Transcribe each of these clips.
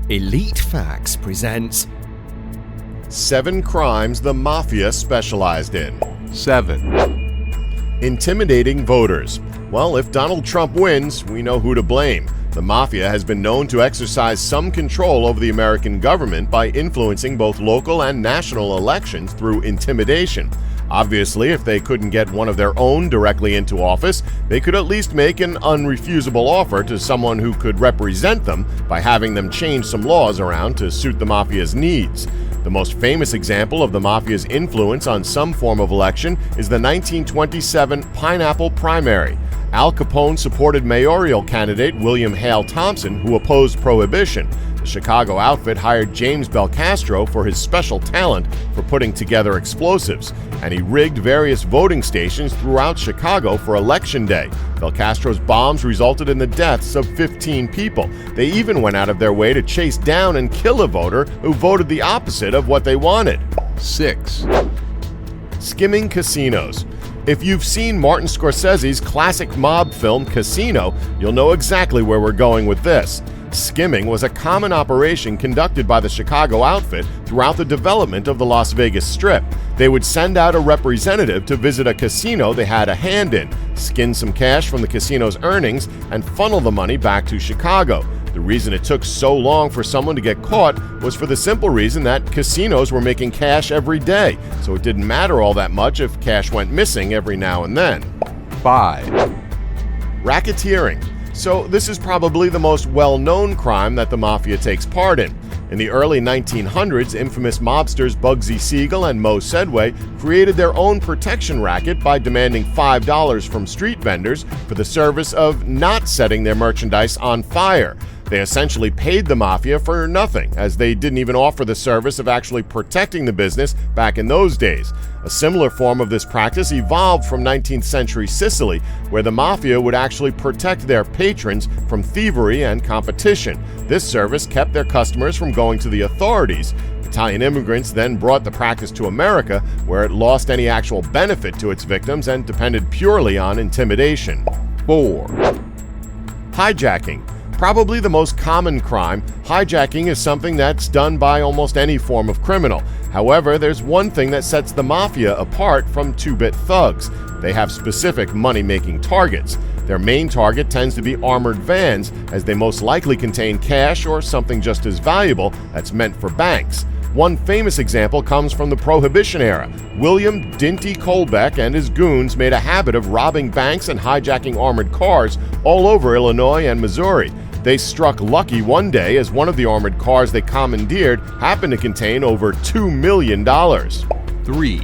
Elite Facts presents 7 crimes the Mafia specialized in. 7. Intimidating voters. Well, if Donald Trump wins, we know who to blame. The Mafia has been known to exercise some control over the American government by influencing both local and national elections through intimidation. Obviously, if they couldn't get one of their own directly into office, they could at least make an unrefusable offer to someone who could represent them by having them change some laws around to suit the Mafia's needs. The most famous example of the Mafia's influence on some form of election is the 1927 Pineapple Primary. Al Capone supported mayoral candidate William Hale Thompson, who opposed prohibition. The Chicago outfit hired James Belcastro for his special talent for putting together explosives, and he rigged various voting stations throughout Chicago for Election Day. Belcastro's bombs resulted in the deaths of 15 people. They even went out of their way to chase down and kill a voter who voted the opposite of what they wanted. 6. Skimming Casinos. If you've seen Martin Scorsese's classic mob film Casino, you'll know exactly where we're going with this. Skimming was a common operation conducted by the Chicago outfit throughout the development of the Las Vegas Strip. They would send out a representative to visit a casino they had a hand in, skin some cash from the casino's earnings, and funnel the money back to Chicago. The reason it took so long for someone to get caught was for the simple reason that casinos were making cash every day, so it didn't matter all that much if cash went missing every now and then. 5. Racketeering. So this is probably the most well-known crime that the Mafia takes part in. In the early 1900s, infamous mobsters Bugsy Siegel and Moe Sedway created their own protection racket by demanding $5 from street vendors for the service of not setting their merchandise on fire. They essentially paid the Mafia for nothing, as they didn't even offer the service of actually protecting the business back in those days. A similar form of this practice evolved from 19th century Sicily, where the Mafia would actually protect their patrons from thievery and competition. This service kept their customers from going to the authorities. Italian immigrants then brought the practice to America, where it lost any actual benefit to its victims and depended purely on intimidation. 4. Hijacking. Probably the most common crime, hijacking is something that's done by almost any form of criminal. However, there's one thing that sets the Mafia apart from two-bit thugs. They have specific money-making targets. Their main target tends to be armored vans, as they most likely contain cash or something just as valuable that's meant for banks. One famous example comes from the Prohibition era. William Dinty Colbeck and his goons made a habit of robbing banks and hijacking armored cars all over Illinois and Missouri. They struck lucky one day as one of the armored cars they commandeered happened to contain over $2 million. 3.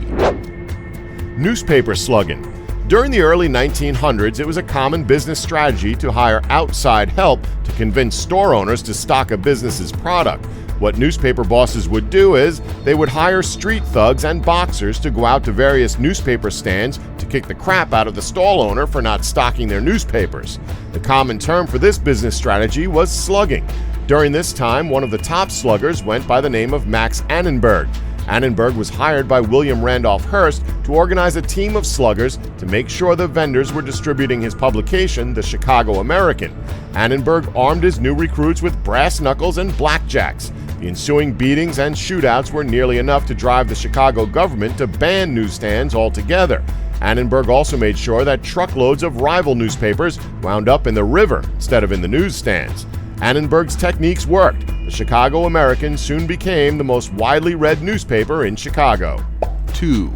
Newspaper slugging. During the early 1900s, it was a common business strategy to hire outside help to convince store owners to stock a business's product. What newspaper bosses would do is they would hire street thugs and boxers to go out to various newspaper stands to kick the crap out of the stall owner for not stocking their newspapers. The common term for this business strategy was slugging. During this time, one of the top sluggers went by the name of Max Annenberg. Annenberg was hired by William Randolph Hearst to organize a team of sluggers to make sure the vendors were distributing his publication, the Chicago American. Annenberg armed his new recruits with brass knuckles and blackjacks. The ensuing beatings and shootouts were nearly enough to drive the Chicago government to ban newsstands altogether. Annenberg also made sure that truckloads of rival newspapers wound up in the river instead of in the newsstands. Annenberg's techniques worked. The Chicago American soon became the most widely read newspaper in Chicago. 2.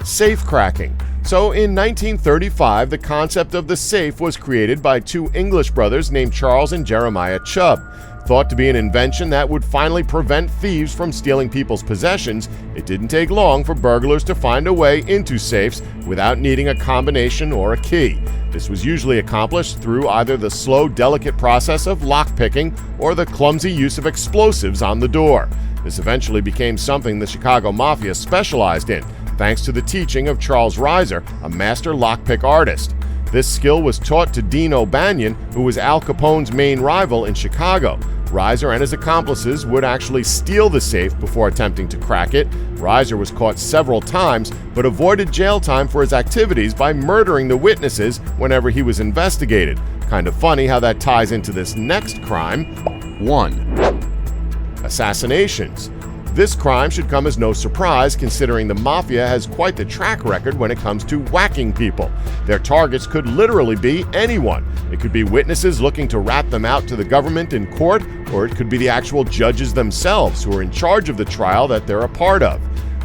Safecracking. So in 1935, the concept of the safe was created by two English brothers named Charles and Jeremiah Chubb. Thought to be an invention that would finally prevent thieves from stealing people's possessions, it didn't take long for burglars to find a way into safes without needing a combination or a key. This was usually accomplished through either the slow, delicate process of lockpicking or the clumsy use of explosives on the door. This eventually became something the Chicago Mafia specialized in, thanks to the teaching of Charles Reiser, a master lockpick artist. This skill was taught to Dean O'Banion, who was Al Capone's main rival in Chicago. Reiser and his accomplices would actually steal the safe before attempting to crack it. Reiser was caught several times, but avoided jail time for his activities by murdering the witnesses whenever he was investigated. Kind of funny how that ties into this next crime. 1. Assassinations. This crime should come as no surprise considering the Mafia has quite the track record when it comes to whacking people. Their targets could literally be anyone. It could be witnesses looking to rat them out to the government in court, or it could be the actual judges themselves who are in charge of the trial that they're a part of.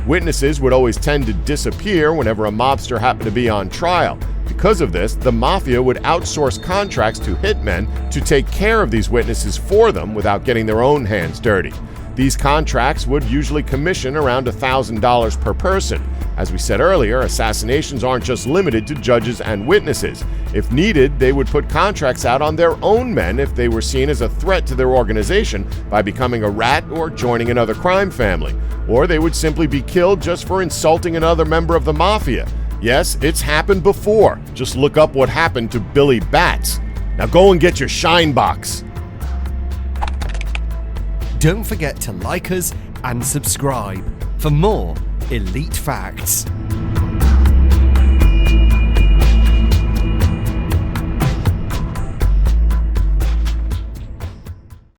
Witnesses would always tend to disappear whenever a mobster happened to be on trial. Because of this, the Mafia would outsource contracts to hitmen to take care of these witnesses for them without getting their own hands dirty. These contracts would usually commission around $1,000 per person. As we said earlier, assassinations aren't just limited to judges and witnesses. If needed, they would put contracts out on their own men if they were seen as a threat to their organization by becoming a rat or joining another crime family. Or they would simply be killed just for insulting another member of the Mafia. Yes, it's happened before. Just look up what happened to Billy Bats. Now go and get your shine box. Don't forget to like us and subscribe for more elite facts.